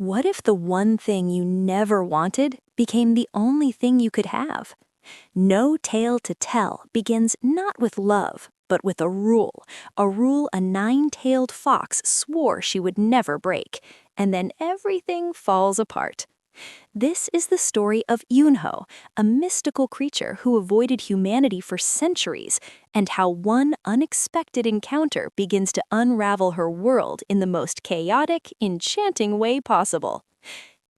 What if the one thing you never wanted became the only thing you could have? No Tale to Tell begins not with love, but with a rule a nine-tailed fox swore she would never break, and then everything falls apart. This is the story of Eun-ho, a mystical creature who avoided humanity for centuries, and how one unexpected encounter begins to unravel her world in the most chaotic, enchanting way possible.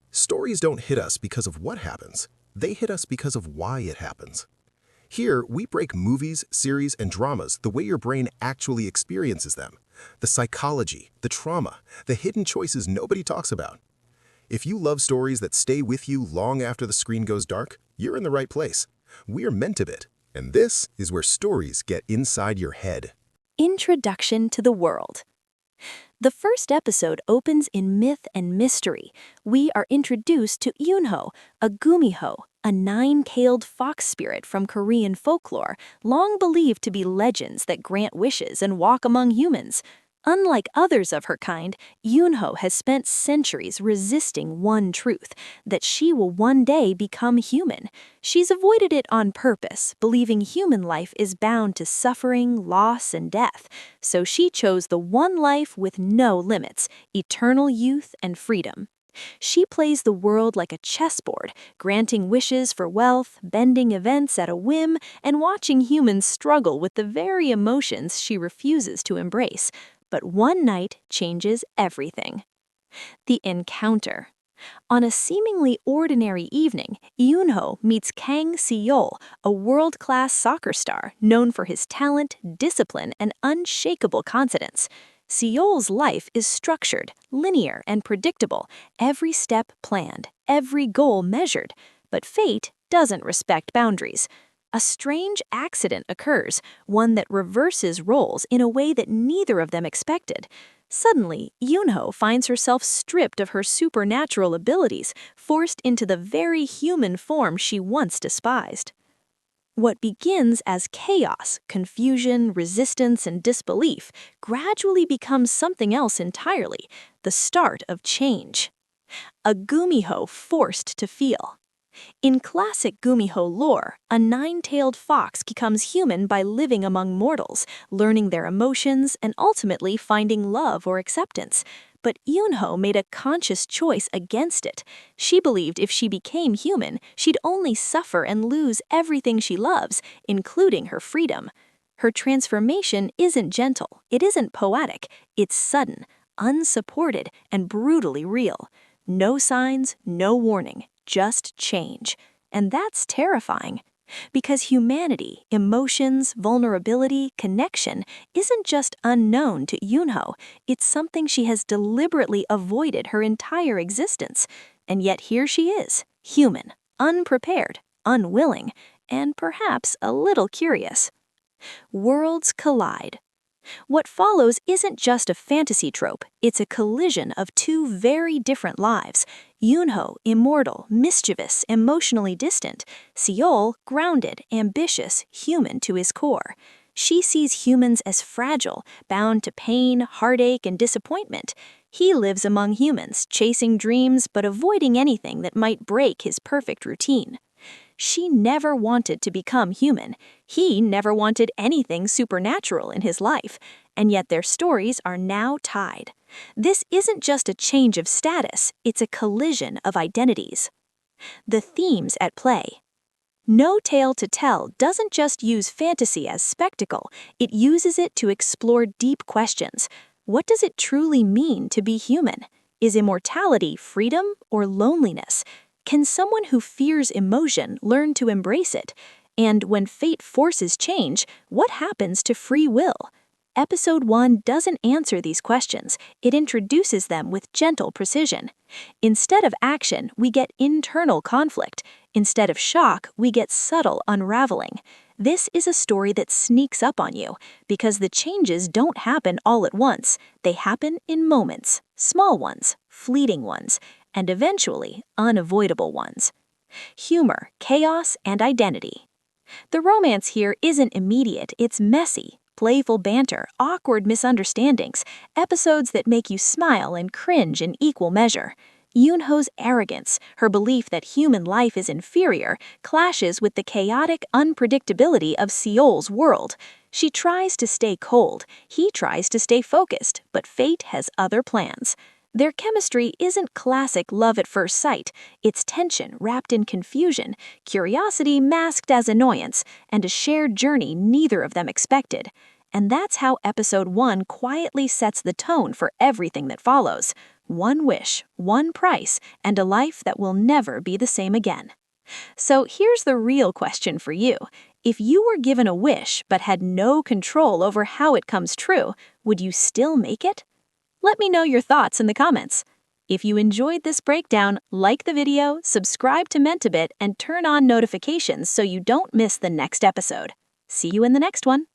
Stories don't hit us because of what happens. They hit us because of why it happens. Here, we break movies, series, and dramas the way your brain actually experiences them. The psychology, the trauma, the hidden choices nobody talks about. If you love stories that stay with you long after the screen goes dark, you're in the right place. We're Mentebit, and this is where stories get inside your head. Introduction to the world. The first episode opens in myth and mystery. We are introduced to Eun-ho, a Gumiho, a nine-tailed fox spirit from Korean folklore, long believed to be legends that grant wishes and walk among humans. Unlike others of her kind, Eun-ho has spent centuries resisting one truth, that she will one day become human. She's avoided it on purpose, believing human life is bound to suffering, loss, and death. So she chose the one life with no limits, eternal youth and freedom. She plays the world like a chessboard, granting wishes for wealth, bending events at a whim, and watching humans struggle with the very emotions she refuses to embrace. But one night changes everything. The encounter. On a seemingly ordinary evening, Eun-ho meets Kang Si-yeol, a world-class soccer star known for his talent, discipline, and unshakable confidence. Si-yeol's life is structured, linear, and predictable, every step planned, every goal measured. But fate doesn't respect boundaries. A strange accident occurs, one that reverses roles in a way that neither of them expected. Suddenly, Eun-ho finds herself stripped of her supernatural abilities, forced into the very human form she once despised. What begins as chaos, confusion, resistance, and disbelief gradually becomes something else entirely, the start of change. A Gumiho forced to feel. In classic Gumiho lore, a nine-tailed fox becomes human by living among mortals, learning their emotions, and ultimately finding love or acceptance. But Eun-ho made a conscious choice against it. She believed if she became human, she'd only suffer and lose everything she loves, including her freedom. Her transformation isn't gentle, it isn't poetic, it's sudden, unsupported, and brutally real. No signs, no warning. Just change. And that's terrifying. Because humanity, emotions, vulnerability, connection isn't just unknown to Eun-ho, it's something she has deliberately avoided her entire existence. And yet here she is, human, unprepared, unwilling, and perhaps a little curious. Worlds collide. What follows isn't just a fantasy trope, it's a collision of two very different lives. Eun-ho, immortal, mischievous, emotionally distant. Si-yeol, grounded, ambitious, human to his core. She sees humans as fragile, bound to pain, heartache, and disappointment. He lives among humans, chasing dreams but avoiding anything that might break his perfect routine. She never wanted to become human. He never wanted anything supernatural in his life, and yet their stories are now tied. This isn't just a change of status, it's a collision of identities. The themes at play. No Tale to Tell doesn't just use fantasy as spectacle, it uses it to explore deep questions. What does it truly mean to be human? Is immortality freedom or loneliness? Can someone who fears emotion learn to embrace it? And when fate forces change, what happens to free will? Episode 1 doesn't answer these questions, it introduces them with gentle precision. Instead of action, we get internal conflict. Instead of shock, we get subtle unraveling. This is a story that sneaks up on you, because the changes don't happen all at once. They happen in moments, small ones, fleeting ones, and eventually unavoidable ones. Humor, chaos, and identity. The romance here isn't immediate, it's messy. Playful banter, awkward misunderstandings, episodes that make you smile and cringe in equal measure. Eun-ho's arrogance, her belief that human life is inferior, clashes with the chaotic unpredictability of Si-yeol's world. She tries to stay cold, he tries to stay focused, but fate has other plans. Their chemistry isn't classic love at first sight, it's tension wrapped in confusion, curiosity masked as annoyance, and a shared journey neither of them expected. And that's how episode 1 quietly sets the tone for everything that follows. One wish, one price, and a life that will never be the same again. So here's the real question for you. If you were given a wish but had no control over how it comes true, would you still make it? Let me know your thoughts in the comments. If you enjoyed this breakdown, like the video, subscribe to Mentebit, and turn on notifications so you don't miss the next episode. See you in the next one.